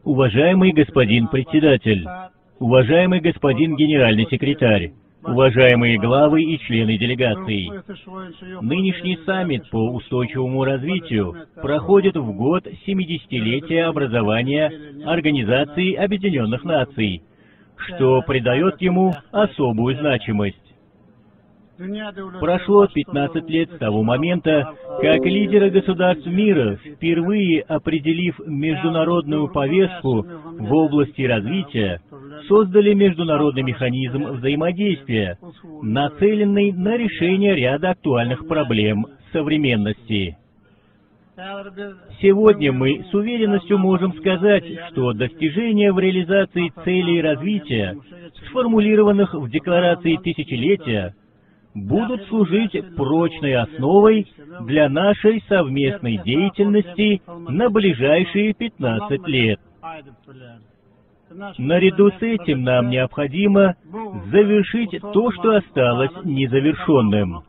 Уважаемый господин председатель, уважаемый господин генеральный секретарь, уважаемые главы и члены делегаций, нынешний саммит по устойчивому развитию проходит в год 70-летия образования Организации Объединенных Наций, что придает ему особую значимость. Прошло 15 лет с того момента, как лидеры государств мира, впервые определив международную повестку в области развития, создали международный механизм взаимодействия, нацеленный на решение ряда актуальных проблем современности. Сегодня мы с уверенностью можем сказать, что достижения в реализации целей развития, сформулированных в Декларации Тысячелетия, будут служить прочной основой для нашей совместной деятельности на ближайшие 15 лет. Наряду с этим нам необходимо завершить то, что осталось незавершенным.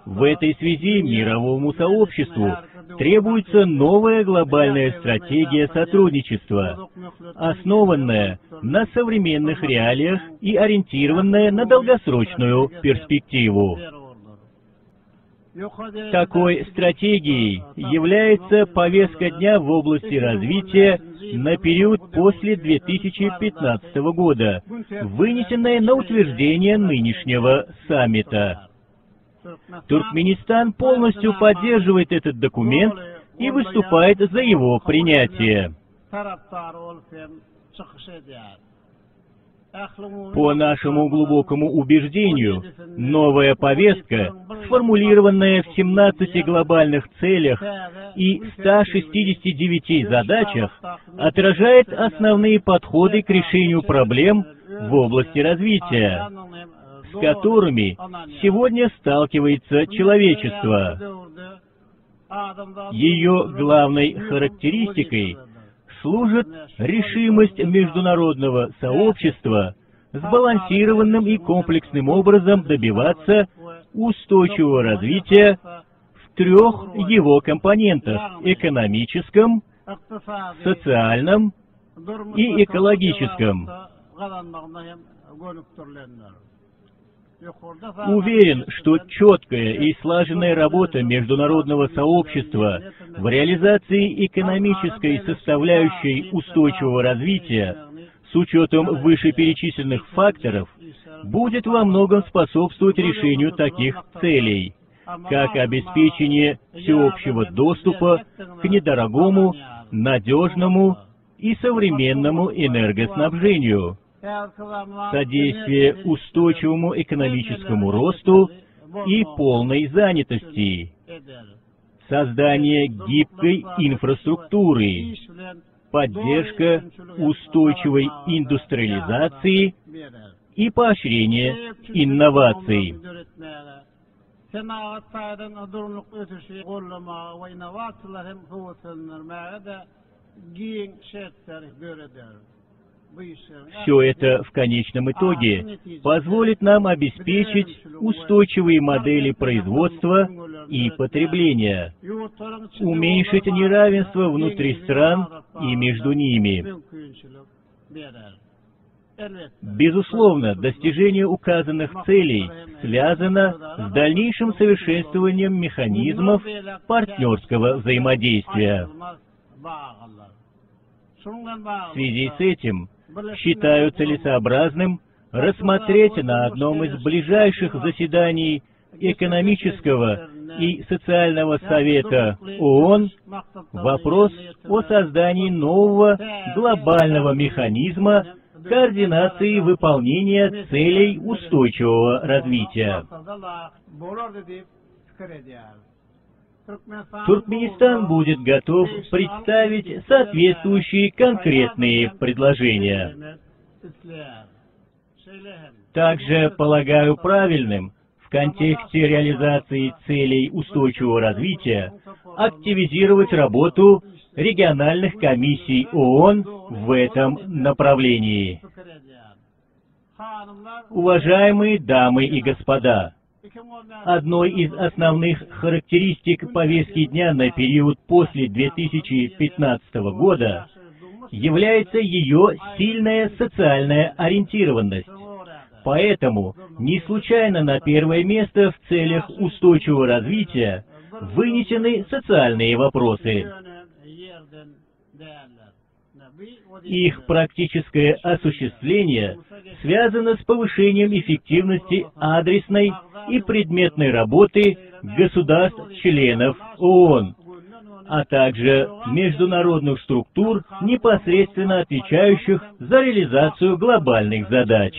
В этой связи мировому сообществу требуется новая глобальная стратегия сотрудничества, основанная на современных реалиях и ориентированная на долгосрочную перспективу. Такой стратегией является повестка дня в области развития на период после 2015 года, вынесенная на утверждение нынешнего саммита. Туркменистан полностью поддерживает этот документ и выступает за его принятие. По нашему глубокому убеждению, новая повестка, сформулированная в 17 глобальных целях и 169 задачах, отражает основные подходы к решению проблем в области развития, с которыми сегодня сталкивается человечество. Ее главной характеристикой служит решимость международного сообщества сбалансированным и комплексным образом добиваться устойчивого развития в трех его компонентах – экономическом, социальном и экологическом. Уверен, что четкая и слаженная работа международного сообщества в реализации экономической составляющей устойчивого развития с учетом вышеперечисленных факторов будет во многом способствовать решению таких целей, как обеспечение всеобщего доступа к недорогому, надежному и современному энергоснабжению, содействие устойчивому экономическому росту и полной занятости, создание гибкой инфраструктуры, поддержка устойчивой индустриализации и поощрение инноваций. Все это в конечном итоге позволит нам обеспечить устойчивые модели производства и потребления, уменьшить неравенство внутри стран и между ними. Безусловно, достижение указанных целей связано с дальнейшим совершенствованием механизмов партнерского взаимодействия. В связи с этим считаю целесообразным рассмотреть на одном из ближайших заседаний Экономического и социального совета ООН вопрос о создании нового глобального механизма координации выполнения целей устойчивого развития. Туркменистан будет готов представить соответствующие конкретные предложения. Также полагаю правильным в контексте реализации целей устойчивого развития активизировать работу региональных комиссий ООН в этом направлении. Уважаемые дамы и господа, Одной из основных характеристик повестки дня на период после 2015 года является ее сильная социальная ориентированность. Поэтому не случайно на первое место в целях устойчивого развития вынесены социальные вопросы. Их практическое осуществление связано с повышением эффективности адресной и предметной работы государств-членов ООН, а также международных структур, непосредственно отвечающих за реализацию глобальных задач.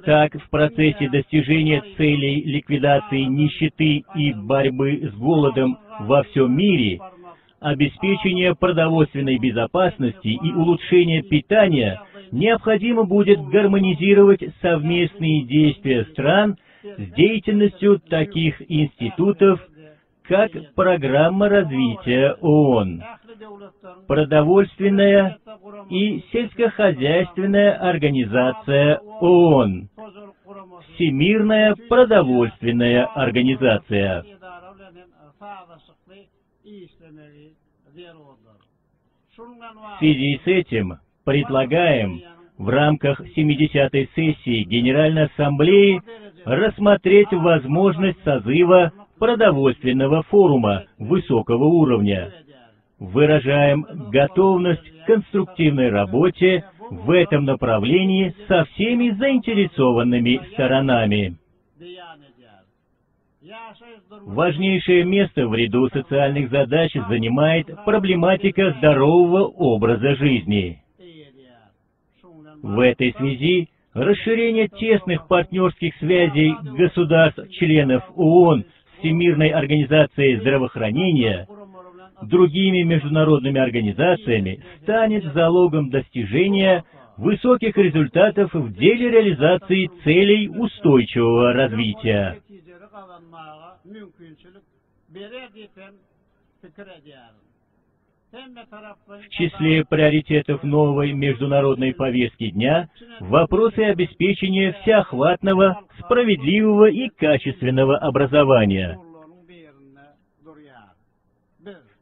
Так, в процессе достижения целей ликвидации нищеты и борьбы с голодом во всем мире, обеспечение продовольственной безопасности и улучшение питания необходимо будет гармонизировать совместные действия стран с деятельностью таких институтов, как Программа развития ООН, Продовольственная и сельскохозяйственная организация ООН, Всемирная продовольственная организация. В связи с этим предлагаем в рамках 70-й сессии Генеральной Ассамблеи рассмотреть возможность созыва продовольственного форума высокого уровня. Выражаем готовность к конструктивной работе в этом направлении со всеми заинтересованными сторонами. Важнейшее место в ряду социальных задач занимает проблематика здорового образа жизни. В этой связи расширение тесных партнерских связей государств-членов ООН с Всемирной организацией здравоохранения, другими международными организациями станет залогом достижения высоких результатов в деле реализации целей устойчивого развития. В числе приоритетов новой международной повестки дня вопросы обеспечения всеохватного, справедливого и качественного образования.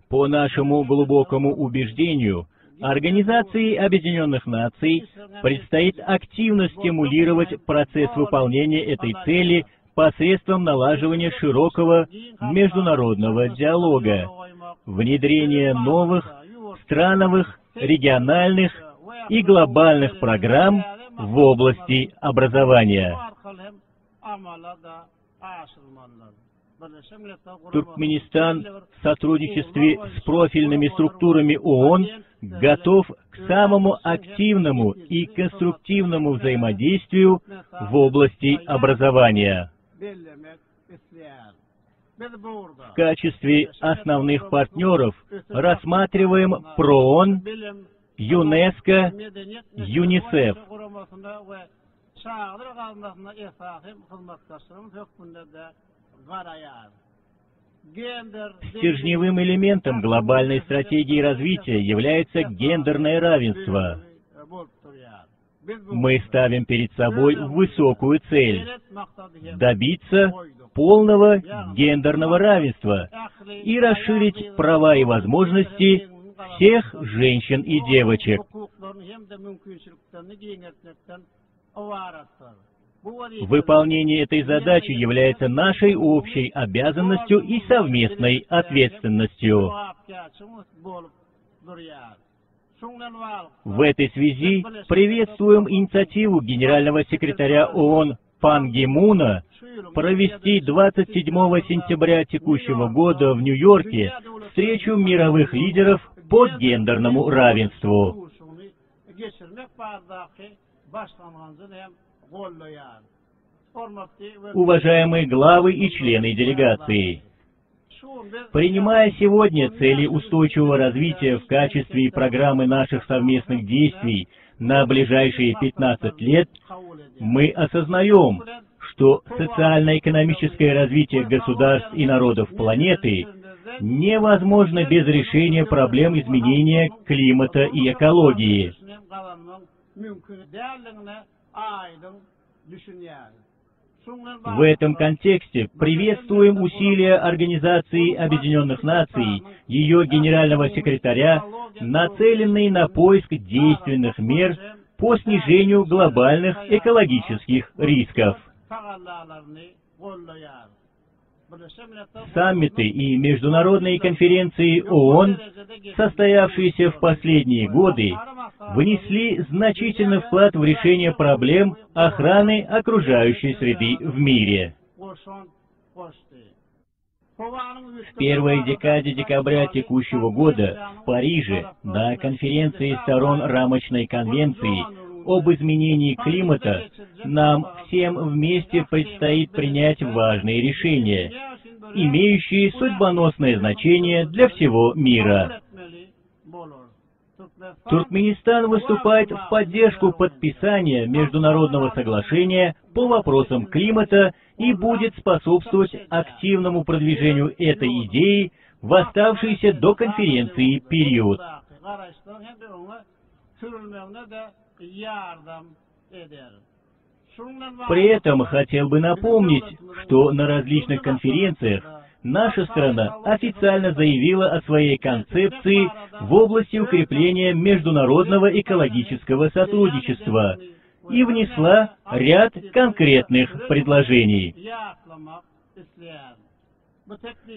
По нашему глубокому убеждению, Организации Объединенных Наций предстоит активно стимулировать процесс выполнения этой цели посредством налаживания широкого международного диалога, внедрения новых страновых, региональных и глобальных программ в области образования. Туркменистан в сотрудничестве с профильными структурами ООН готов к самому активному и конструктивному взаимодействию в области образования. В качестве основных партнеров рассматриваем ПРООН, ЮНЕСКО, ЮНИСЕФ. Стержневым элементом глобальной стратегии развития является гендерное равенство. Мы ставим перед собой высокую цель – добиться полного гендерного равенства и расширить права и возможности всех женщин и девочек. Выполнение этой задачи является нашей общей обязанностью и совместной ответственностью. В этой связи приветствуем инициативу генерального секретаря ООН Пан Ги Муна провести 27 сентября текущего года в Нью-Йорке встречу мировых лидеров по гендерному равенству. Уважаемые главы и члены делегации, принимая сегодня цели устойчивого развития в качестве программы наших совместных действий на ближайшие 15 лет, мы осознаем, что социально-экономическое развитие государств и народов планеты невозможно без решения проблем изменения климата и экологии. В этом контексте приветствуем усилия Организации Объединенных Наций, ее генерального секретаря, нацеленные на поиск действенных мер по снижению глобальных экологических рисков. Саммиты и международные конференции ООН, состоявшиеся в последние годы, внесли значительный вклад в решение проблем охраны окружающей среды в мире. В первой декаде декабря текущего года в Париже на конференции сторон рамочной конвенции об изменении климата нам всем вместе предстоит принять важные решения, имеющие судьбоносное значение для всего мира. Туркменистан выступает в поддержку подписания международного соглашения по вопросам климата и будет способствовать активному продвижению этой идеи в оставшийся до конференции период. При этом хотел бы напомнить, что на различных конференциях наша страна официально заявила о своей концепции в области укрепления международного экологического сотрудничества и внесла ряд конкретных предложений.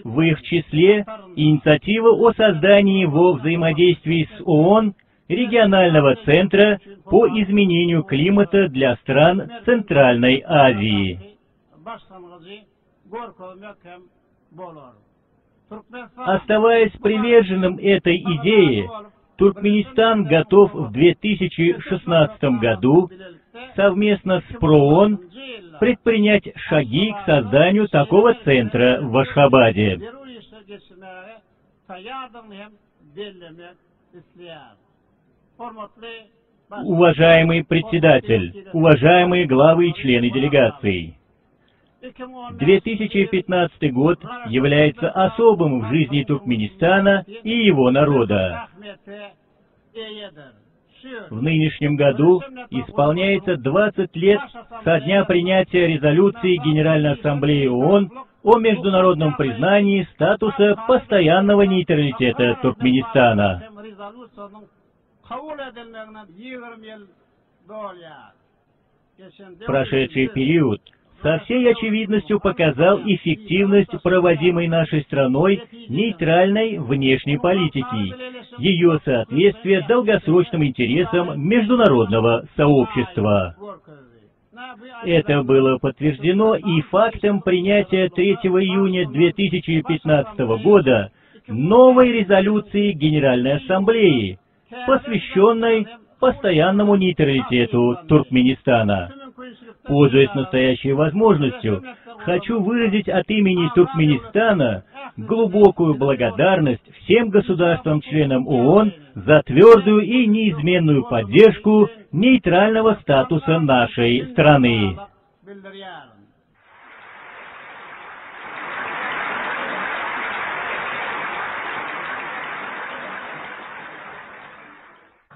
В их числе инициатива о создании во взаимодействии с ООН регионального центра по изменению климата для стран Центральной Азии. Оставаясь приверженным этой идее, Туркменистан готов в 2016 году совместно с ПРООН предпринять шаги к созданию такого центра в Ашхабаде. Уважаемый председатель, уважаемые главы и члены делегаций, 2015 год является особым в жизни Туркменистана и его народа. В нынешнем году исполняется 20 лет со дня принятия резолюции Генеральной Ассамблеи ООН о международном признании статуса постоянного нейтралитета Туркменистана. Прошедший период со всей очевидностью показал эффективность проводимой нашей страной нейтральной внешней политики, ее соответствие долгосрочным интересам международного сообщества. Это было подтверждено и фактом принятия 3 июня 2015 года новой резолюции Генеральной Ассамблеи, посвященной постоянному нейтралитету Туркменистана. Пользуясь настоящей возможностью, хочу выразить от имени Туркменистана глубокую благодарность всем государствам-членам ООН за твердую и неизменную поддержку нейтрального статуса нашей страны.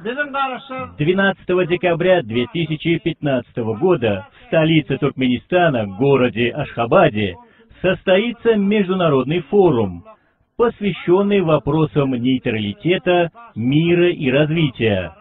С 12 декабря 2015 года в столице Туркменистана, городе Ашхабаде, состоится международный форум, посвященный вопросам нейтралитета, мира и развития.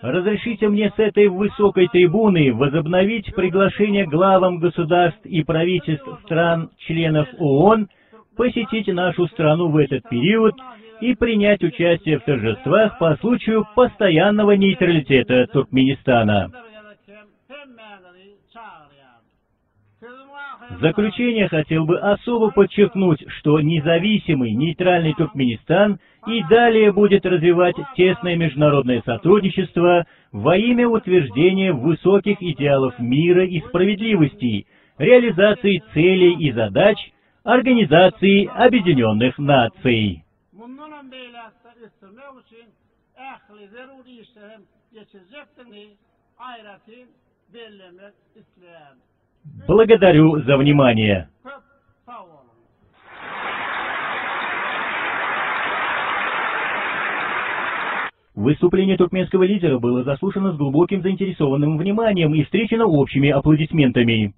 Разрешите мне с этой высокой трибуны возобновить приглашение главам государств и правительств стран-членов ООН посетить нашу страну в этот период и принять участие в торжествах по случаю постоянного нейтралитета Туркменистана. В заключение хотел бы особо подчеркнуть, что независимый нейтральный Туркменистан и далее будет развивать тесное международное сотрудничество во имя утверждения высоких идеалов мира и справедливости, реализации целей и задач Организации Объединенных Наций. Благодарю за внимание. Выступление туркменского лидера было заслушано с глубоким заинтересованным вниманием и встречено общими аплодисментами.